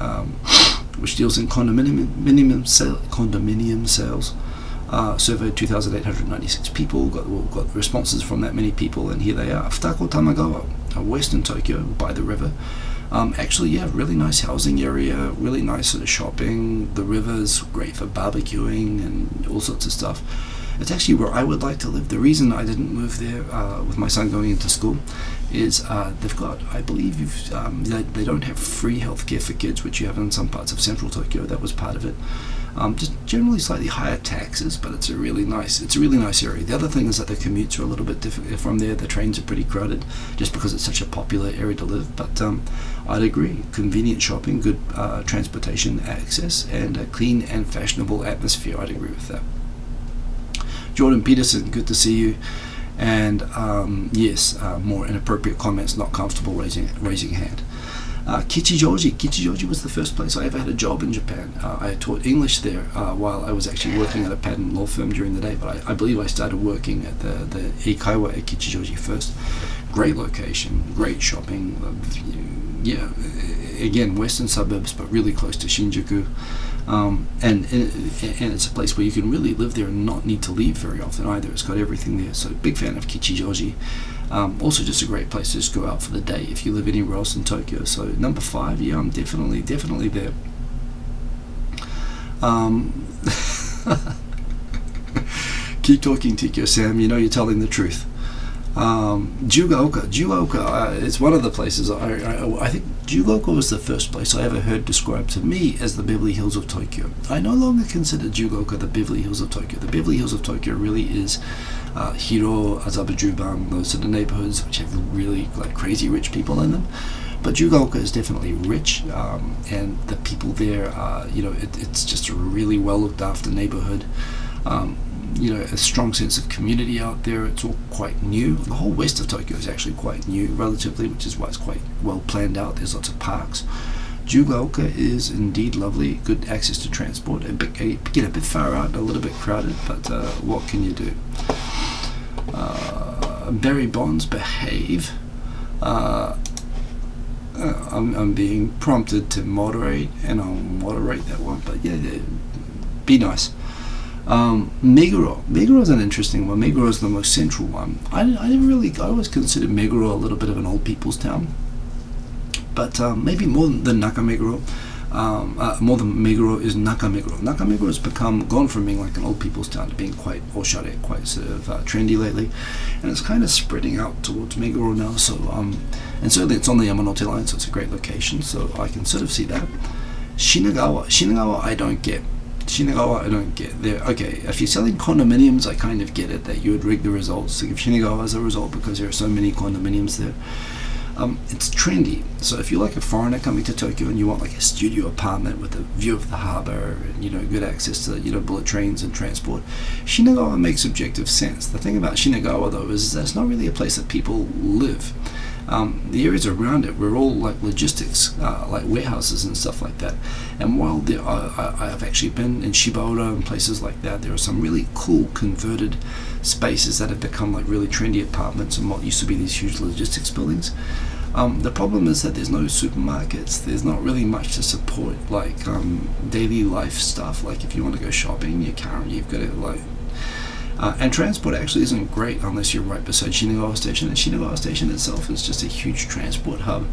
which deals in condominium sales. Surveyed 2,896 people, got responses from that many people, and here they are. Futako Tamagawa, western Tokyo by the river. Really nice housing area, really nice sort of shopping. The river's great for barbecuing and all sorts of stuff. It's actually where I would like to live. The reason I didn't move there with my son going into school is they've got, I believe, they don't have free healthcare for kids, which you have in some parts of central Tokyo. That was part of it. Just generally slightly higher taxes, but it's a really nice area. The other thing is that the commutes are a little bit different from there. The trains are pretty crowded, just because it's such a popular area to live. But I'd agree, convenient shopping, good transportation access, and a clean and fashionable atmosphere. I'd agree with that. Jordan Peterson, good to see you. And yes, more inappropriate comments, not comfortable raising hand. Kichijoji was the first place I ever had a job in Japan. I taught English there while I was actually working at a patent law firm during the day, but I believe I started working at the Eikaiwa at Kichijoji first. Great location, great shopping. Yeah, again, western suburbs, but really close to Shinjuku. And it's a place where you can really live there and not need to leave very often either. It's got everything there, so big fan of Kichijoji. Also just a great place to just go out for the day if you live anywhere else in Tokyo. So number 5, yeah, I'm definitely there. Keep talking, Tokyo Sam, you know you're telling the truth. Jugaoka is one of the places I think Jugaoka was the first place I ever heard described to me as the Beverly Hills of Tokyo. I no longer consider Jugaoka the Beverly Hills of Tokyo. The Beverly Hills of Tokyo really is Hiro, Azabujuban, those sort of neighborhoods which have really like crazy rich people in them. But Jugaoka is definitely rich, and the people there, it's just a really well looked after neighborhood. A strong sense of community out there. It's all quite new. The whole west of Tokyo is actually quite new, relatively, which is why it's quite well planned out. There's lots of parks. Jugaoka is indeed lovely, good access to transport. Get a bit far out, a little bit crowded, but what can you do? Barry Bonds, behave. I'm being prompted to moderate, and I'll moderate that one, but yeah, be nice. Meguro is an interesting one. Meguro is the most central one. I always considered Meguro a little bit of an old people's town, but maybe more than Nakameguro. More than Meguro is Nakameguro. Nakameguro has gone from being like an old people's town to being quite oshare, quite sort of trendy lately, and it's kind of spreading out towards Meguro now. So and certainly it's on the Yamanote line, so it's a great location. So I can sort of see that. Shinagawa, I don't get. There. Okay, if you're selling condominiums, I kind of get it that you would rig the results to give Shinagawa as a result because there are so many condominiums there. It's trendy, so if you're like a foreigner coming to Tokyo and you want like a studio apartment with a view of the harbour and good access to bullet trains and transport, Shinagawa makes objective sense. The thing about Shinagawa though is that it's not really a place that people live. The areas around it were all like logistics, like warehouses and stuff like that. And while I've actually been in Shibaura and places like that, there are some really cool converted spaces that have become like really trendy apartments and what used to be these huge logistics buildings. The problem is that there's no supermarkets. There's not really much to support like daily life stuff. Like if you want to go shopping, you've got to like. And transport actually isn't great unless you're right beside Shinagawa Station, and Shinagawa Station itself is just a huge transport hub.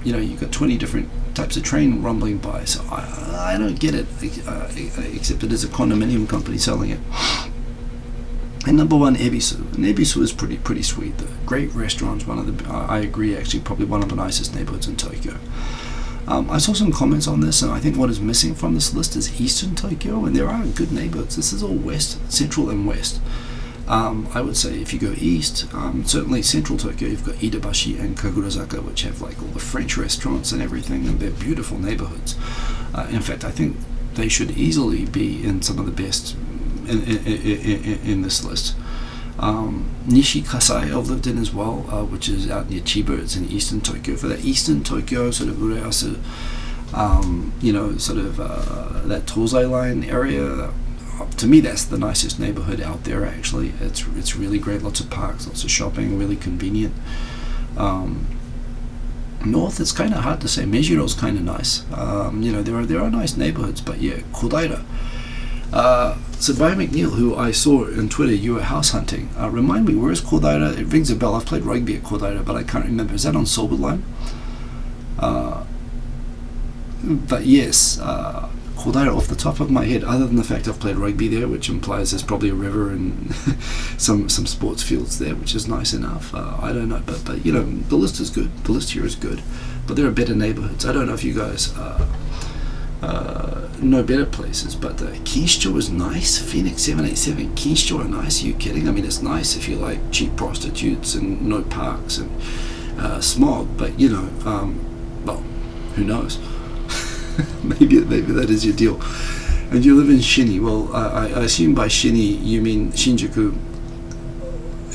You've got 20 different types of train rumbling by, so I don't get it, except it is a condominium company selling it. And number 1, Ebisu. And Ebisu is pretty sweet. The great restaurants, I agree, actually probably one of the nicest neighborhoods in Tokyo. I saw some comments on this, and I think what is missing from this list is Eastern Tokyo, and there are good neighborhoods. This is all west, central and west. I would say if you go east, certainly central Tokyo, you've got Iidabashi and Kagurazaka, which have like all the French restaurants and everything, and they're beautiful neighborhoods. In fact, I think they should easily be in some of the best in this list. Nishi Kasai I've lived in as well, which is out near Chiba. It's in eastern Tokyo. For that eastern Tokyo, sort of Urayasu, that Tozai line area, to me that's the nicest neighborhood out there actually. It's really great, lots of parks, lots of shopping, really convenient. North, it's kind of hard to say. Mejiro's kind of nice. There are nice neighborhoods, but yeah, Kodaira. So by McNeil, who I saw on Twitter, you were house hunting. Remind me, where is Kodaira? It rings a bell. I've played rugby at Kodaira, but I can't remember. Is that on Sober Line? But yes, Kodaira off the top of my head, other than the fact I've played rugby there, which implies there's probably a river and some sports fields there, which is nice enough. I don't know, but the list is good. The list here is good, but there are better neighborhoods. I don't know if you guys know better places, but Kingshaw is nice. Phoenix 787, Kingshaw are nice. Are you kidding? I mean, it's nice if you like cheap prostitutes and no parks and smog, but well, who knows? maybe that is your deal. And you live in Shinny. Well, I assume by Shinny you mean Shinjuku,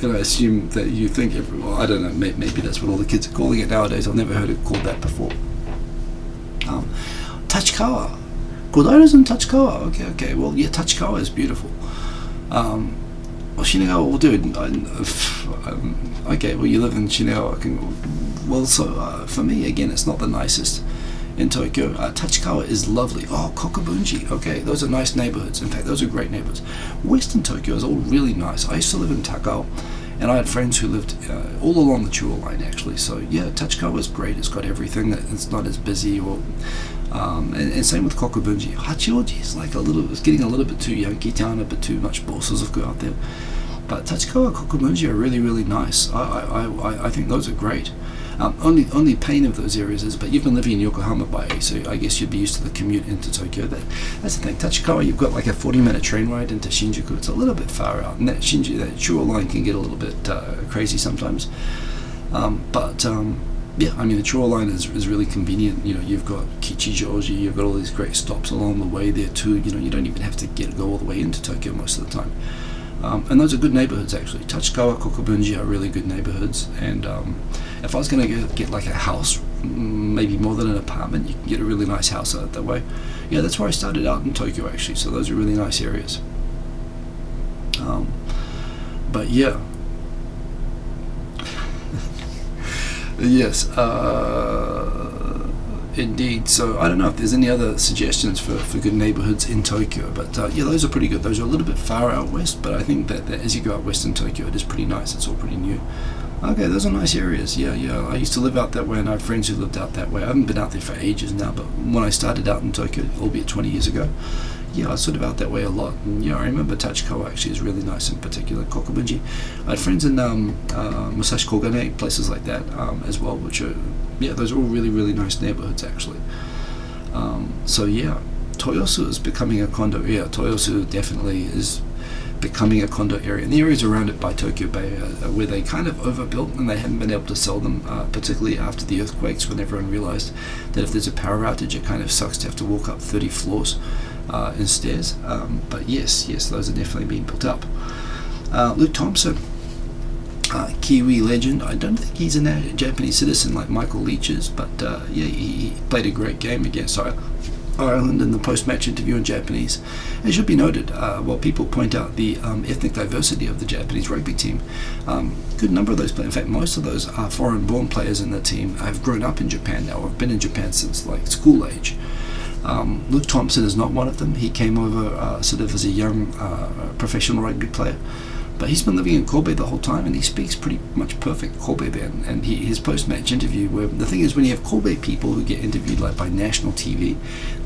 and I assume that you think I don't know, maybe that's what all the kids are calling it nowadays. I've never heard it called that before. Tachikawa. Kodaira's in Tachikawa. Okay. Well, yeah, Tachikawa is beautiful. Well, Shinagawa will do. Okay, well, you live in Shinagawa. For me, again, it's not the nicest in Tokyo. Tachikawa is lovely. Oh, Kokubunji. Okay, those are nice neighborhoods. In fact, those are great neighborhoods. Western Tokyo is all really nice. I used to live in Takao, and I had friends who lived all along the Chuo line, actually. So, yeah, Tachikawa is great. It's got everything. It's not as busy and same with Kokubunji. Hachioji is it's getting a little bit too Yankee town, a bit too much Bosozoku out there. But Tachikawa, Kokubunji are really, really nice. I think those are great. Only pain of those areas is, but you've been living in Yokohama so I guess you'd be used to the commute into Tokyo. That's the thing. Tachikawa, you've got like a 40-minute train ride into Shinjuku. It's a little bit far out, and that Chuo line can get a little bit crazy sometimes. Yeah, I mean, the Chuo line is really convenient. You've got Kichijoji, you've got all these great stops along the way there too. You don't even have to go all the way into Tokyo most of the time. And those are good neighborhoods, actually. Tachikawa, Kokubunji are really good neighborhoods. And if I was going to get like a house, maybe more than an apartment, you can get a really nice house out that way. Yeah, that's where I started out in Tokyo, actually. So those are really nice areas. But yeah. Yes, indeed. So I don't know if there's any other suggestions for good neighborhoods in Tokyo, but yeah, those are pretty good. Those are a little bit far out west, but I think that as you go out west in Tokyo, it is pretty nice. It's all pretty new. Okay, those are nice areas. Yeah. I used to live out that way, and I have friends who lived out that way. I haven't been out there for ages now, but when I started out in Tokyo, albeit 20 years ago, yeah, I was sort of out that way a lot. And yeah, I remember Tachikawa actually is really nice, in particular Kokubunji. I had friends in Musashi Kogane, places like that as well, which are, yeah, those are all really, really nice neighborhoods actually. So yeah, Toyosu is becoming a condo area. Toyosu definitely is becoming a condo area, and the areas around it by Tokyo Bay where they kind of overbuilt and they haven't been able to sell them, particularly after the earthquakes, when everyone realized that if there's a power outage it kind of sucks to have to walk up 30 floors in stairs. But yes, those are definitely being built up. Luke Thompson, Kiwi legend. I don't think he's a Japanese citizen like Michael Leach is, but yeah, he played a great game against Ireland in the post-match interview in Japanese. It should be noted, while people point out the ethnic diversity of the Japanese rugby team, good number of those players, in fact most of those are foreign-born players in the team, have grown up in Japan now, or have been in Japan since like school age. Luke Thompson is not one of them. He came over sort of as a young professional rugby player, but he's been living in Kobe the whole time, and he speaks pretty much perfect Kobe then. And his post-match interview, where the thing is, when you have Kobe people who get interviewed like by national TV,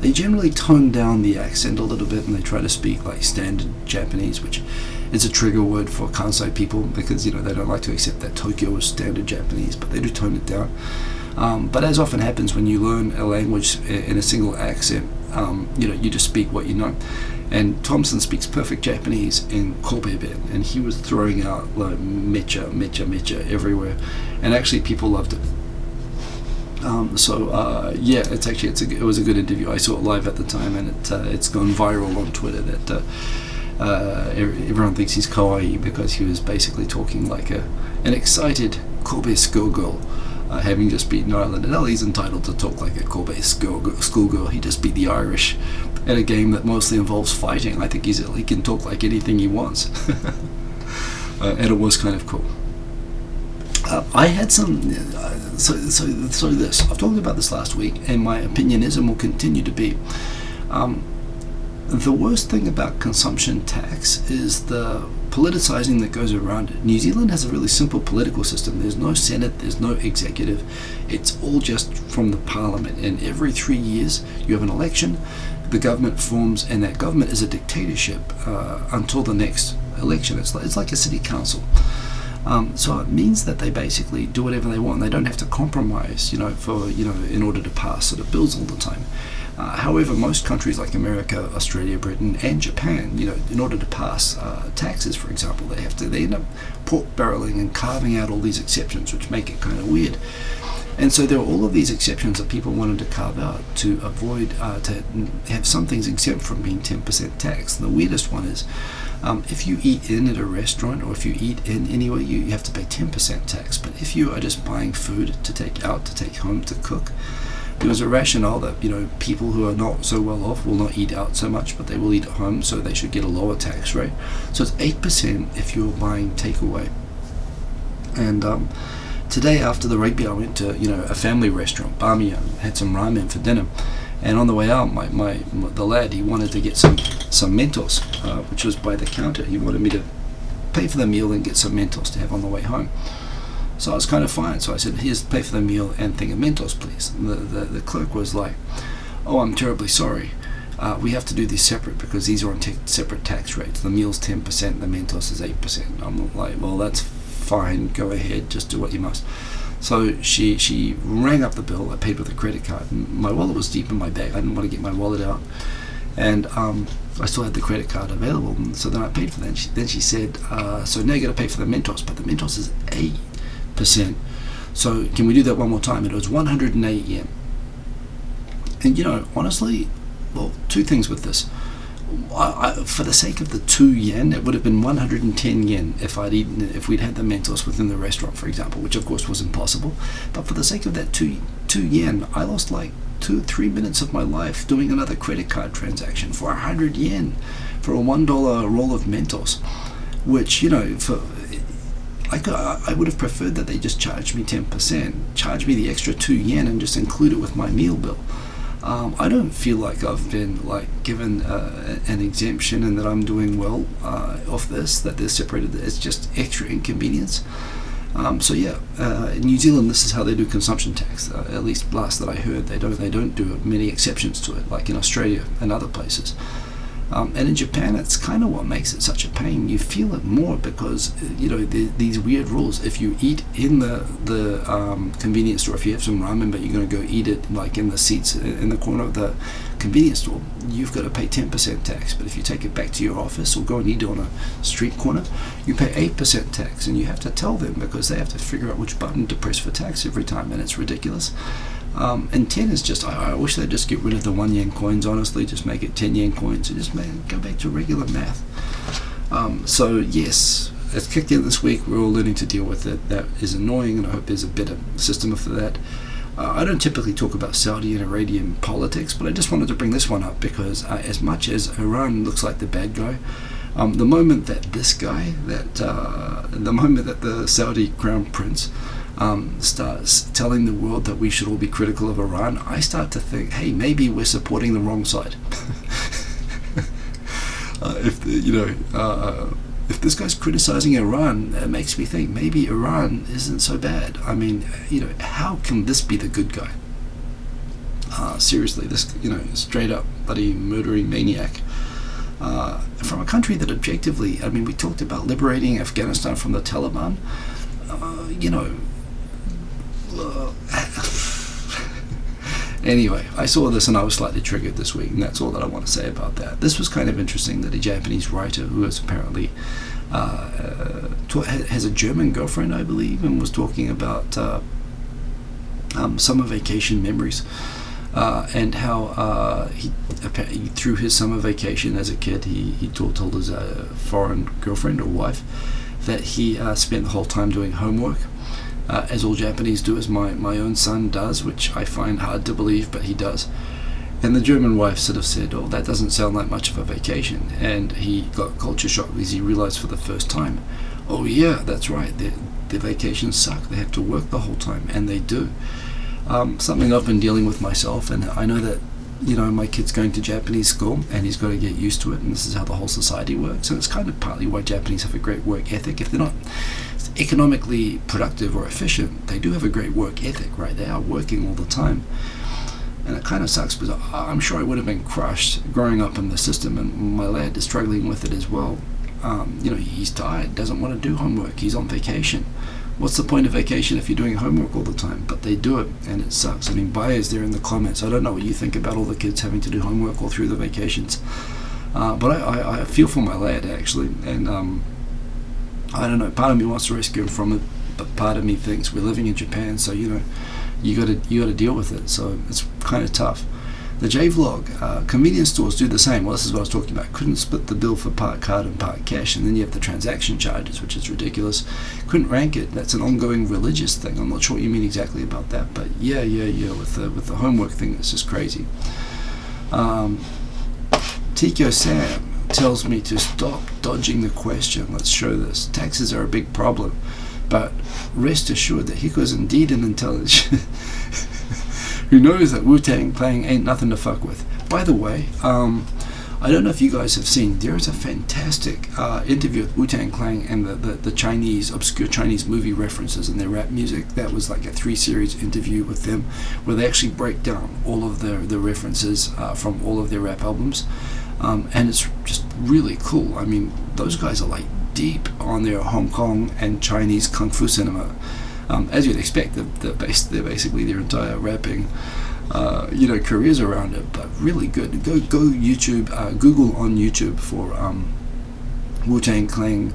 they generally tone down the accent a little bit and they try to speak like standard Japanese, which is a trigger word for Kansai people because they don't like to accept that Tokyo is standard Japanese, but they do tone it down. But as often happens when you learn a language in a single accent, you just speak what you know. And Thompson speaks perfect Japanese in Kobe Ben, and he was throwing out like mecha everywhere, and actually people loved it. Yeah, it was a good interview. I saw it live at the time, and it's gone viral on Twitter that everyone thinks he's kawaii because he was basically talking like an excited Kobe schoolgirl. Having just beaten Ireland, and he's entitled to talk like a Kobe schoolgirl. He just beat the Irish at a game that mostly involves fighting. I think he can talk like anything he wants. And it was kind of cool. I had some so this I've talked about this last week, and my opinion is, and will continue to be, the worst thing about consumption tax is the politicizing that goes around it. New Zealand has a really simple political system. There's no Senate, there's no executive. It's all just from the Parliament, and every 3 years you have an election. the government forms, and that government is a dictatorship until the next election. It's like a city council. So it means that they basically do whatever they want. They don't have to compromise, in order to pass sort of bills all the time. However, most countries like America, Australia, Britain, and Japan, in order to pass taxes, for example, they end up pork barreling and carving out all these exceptions, which make it kind of weird. And so there are all of these exceptions that people wanted to carve out to avoid, to have some things exempt from being 10% taxed. And the weirdest one is, if you eat in at a restaurant, or if you eat in anywhere, you have to pay 10% tax. But if you are just buying food to take out, to take home, to cook, there was a rationale that people who are not so well off will not eat out so much, but they will eat at home, so they should get a lower tax rate. So it's 8% if you're buying takeaway. And today after the rugby, I went to a family restaurant, Bamiya, had some ramen for dinner. And on the way out, the lad, he wanted to get some Mentos, which was by the counter. He wanted me to pay for the meal and get some Mentos to have on the way home. So I was kind of fine. So I said, "Here's pay for the meal and thing of Mentos, please." And the clerk was like, "Oh, I'm terribly sorry. We have to do these separate because these are on separate tax rates. The meal's 10%, the Mentos is 8%. I'm like, "Well, that's fine. Go ahead. Just do what you must." So she rang up the bill. I paid with a credit card. And my wallet was deep in my bag. I didn't want to get my wallet out. And I still had the credit card available. And so then I paid for that. Then she said, "So now you got to pay for the Mentos, but the Mentos is 8%. So can we do that one more time?" And it was 108 yen. And honestly, well, two things with this. For the sake of the 2 yen, it would have been 110 yen if we'd had the Mentos within the restaurant, for example, which of course was impossible. But for the sake of that 2 yen, I lost like 2-3 minutes of my life doing another credit card transaction for 100 yen for a $1 roll of Mentos, which I would have preferred that they just charged me 10%, charge me the extra 2 yen, and just include it with my meal bill. I don't feel like I've been given an exemption and that I'm doing well off this, that they're separated. It's just extra inconvenience. So yeah, in New Zealand, this is how they do consumption tax. At least last that I heard, they don't do many exceptions to it, like in Australia and other places. And in Japan, it's kind of what makes it such a pain. You feel it more because these weird rules. If you eat in the convenience store, if you have some ramen but you're going to go eat it like in the seats in the corner of the convenience store, you've got to pay 10% tax. But if you take it back to your office or go and eat it on a street corner, you pay 8% tax, and you have to tell them because they have to figure out which button to press for tax every time, and it's ridiculous. And 10 is just, I wish they'd just get rid of the 1 yen coins, honestly, just make it 10 yen coins and just go back to regular math. So yes, it's kicked in this week. We're all learning to deal with it. That is annoying, and I hope there's a better system for that. I don't typically talk about Saudi and Iranian politics, but I just wanted to bring this one up because as much as Iran looks like the bad guy, the moment that the Saudi crown prince starts telling the world that we should all be critical of Iran, I start to think, hey, maybe we're supporting the wrong side. If this guy's criticizing Iran, it makes me think maybe Iran isn't so bad. I mean, how can this be the good guy? Seriously, this straight up bloody murdering maniac. From a country that objectively, we talked about liberating Afghanistan from the Taliban. Anyway, I saw this and I was slightly triggered this week, and that's all that I want to say about that. This was kind of interesting that a Japanese writer who is apparently has a German girlfriend, I believe, and was talking about summer vacation memories and how he through his summer vacation as a kid, he told his foreign girlfriend or wife that he spent the whole time doing homework. As all Japanese do, as my own son does, which I find hard to believe, but he does. And the German wife sort of said, "Oh, that doesn't sound like much of a vacation." And he got culture shock because he realized for the first time, oh yeah, that's right, their vacations suck. They have to work the whole time, and they do. Something I've been dealing with myself, and I know that my kid's going to Japanese school and he's got to get used to it, and this is how the whole society works. And it's kind of partly why Japanese have a great work ethic. If they're not economically productive or efficient, they do have a great work ethic, right? They are working all the time. And it kind of sucks because I'm sure I would have been crushed growing up in the system, and my lad is struggling with it as well. He's tired, doesn't want to do homework, he's on vacation. What's the point of vacation if you're doing homework all the time? But they do it, and it sucks. I mean, Baya's there in the comments. I don't know what you think about all the kids having to do homework all through the vacations. But I feel for my lad, actually. And I don't know, part of me wants to rescue him from it, but part of me thinks we're living in Japan, so, you got to deal with it. So it's kind of tough. The J-Vlog, convenience stores do the same. Well, this is what I was talking about. Couldn't split the bill for part card and part cash, and then you have the transaction charges, which is ridiculous. Couldn't rank it. That's an ongoing religious thing. I'm not sure what you mean exactly about that, but yeah. With the homework thing, it's just crazy. Tico Sam tells me to stop dodging the question. Let's show this. Taxes are a big problem, but rest assured that Hiko is indeed an intelligent who knows that Wu-Tang Clan ain't nothing to fuck with. By the way, I don't know if you guys have seen, there is a fantastic interview with Wu-Tang Clan and the obscure Chinese movie references in their rap music. That was like a 3-series interview with them, where they actually break down all of the references from all of their rap albums. And it's just really cool. I mean, those guys are like deep on their Hong Kong and Chinese kung fu cinema. As you'd expect, they're basically their entire rapping careers around it, but really good. Go YouTube, Google on YouTube for Wu-Tang Clan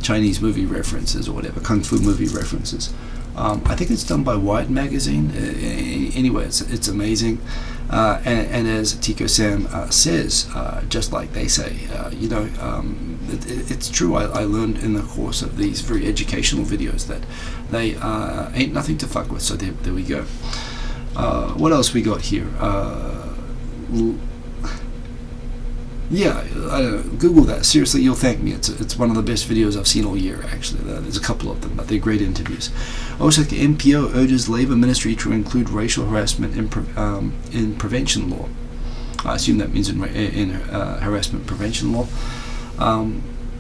Chinese movie references or whatever, kung fu movie references. I think it's done by Wired Magazine. Anyway, it's amazing. And as Tico Sam says, just like they say, it's true. I learned in the course of these very educational videos that they ain't nothing to fuck with. So there we go. What else we got here? Yeah, I don't know. Google that. Seriously, you'll thank me. It's one of the best videos I've seen all year, actually. There's a couple of them, but they're great interviews. Osaka MPO urges Labour Ministry to include racial harassment in prevention law. I assume that means in harassment prevention law.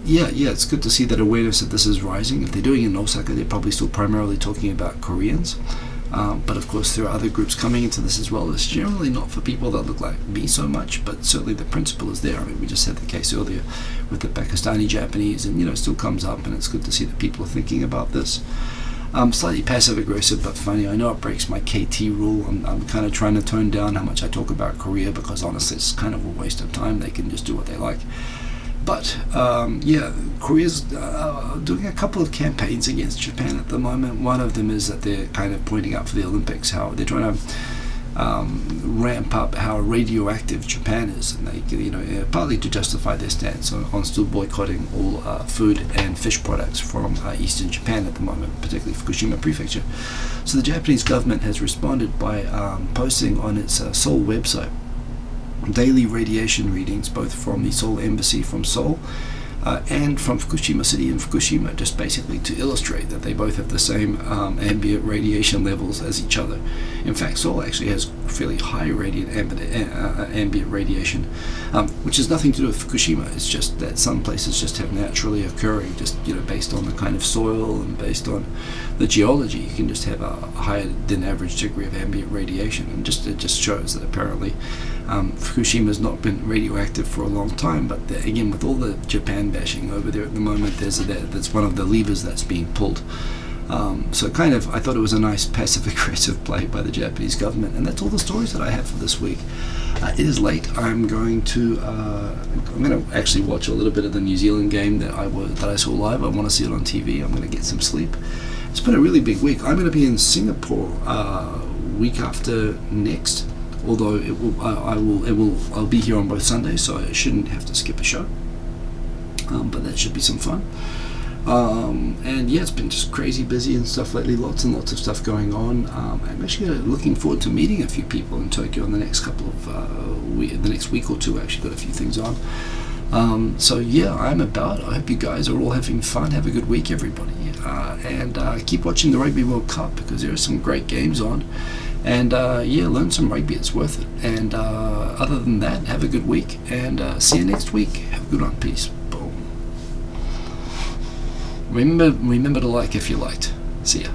Yeah, it's good to see that awareness of this is rising. If they're doing it in Osaka, they're probably still primarily talking about Koreans. But of course there are other groups coming into this as well. It's generally not for people that look like me so much, but certainly the principle is there. I mean, we just had the case earlier with the Pakistani Japanese, and it still comes up, and it's good to see that people are thinking about this. Slightly passive aggressive but funny. I know it breaks my KT rule. I'm kind of trying to tone down how much I talk about Korea, because honestly it's kind of a waste of time. They can just do what they like. But Korea's doing a couple of campaigns against Japan at the moment. One of them is that they're kind of pointing out for the Olympics how they're trying to ramp up how radioactive Japan is, and they, partly to justify their stance on still boycotting all food and fish products from eastern Japan at the moment, particularly Fukushima Prefecture. So the Japanese government has responded by posting on its Seoul website daily radiation readings, both from the Seoul Embassy from Seoul and from Fukushima City in Fukushima, just basically to illustrate that they both have the same ambient radiation levels as each other. In fact, Seoul actually has fairly high ambient radiation, which has nothing to do with Fukushima. It's just that some places just have naturally occurring, just based on the kind of soil and based on the geology. You can just have a higher than average degree of ambient radiation, and it just shows that apparently Fukushima's not been radioactive for a long time. But again, with all the Japan bashing over there at the moment, that's one of the levers that's being pulled. So kind of, I thought it was a nice passive aggressive play by the Japanese government, and that's all the stories that I have for this week. It is late. I'm going to actually watch a little bit of the New Zealand game that I saw live. I want to see it on TV. I'm going to get some sleep. It's been a really big week. I'm going to be in Singapore week after next. Although I'll be here on both Sundays, so I shouldn't have to skip a show. But that should be some fun. And yeah, it's been just crazy busy and stuff lately. Lots and lots of stuff going on. I'm actually looking forward to meeting a few people in Tokyo in the next the next week or two. I actually got a few things on. So yeah, I'm about. I hope you guys are all having fun. Have a good week, everybody. And keep watching the Rugby World Cup, because there are some great games on. And learn some rugby. It's worth it. And other than that, have a good week. And see you next week. Have a good one. Peace. Boom. Remember to like if you liked. See ya.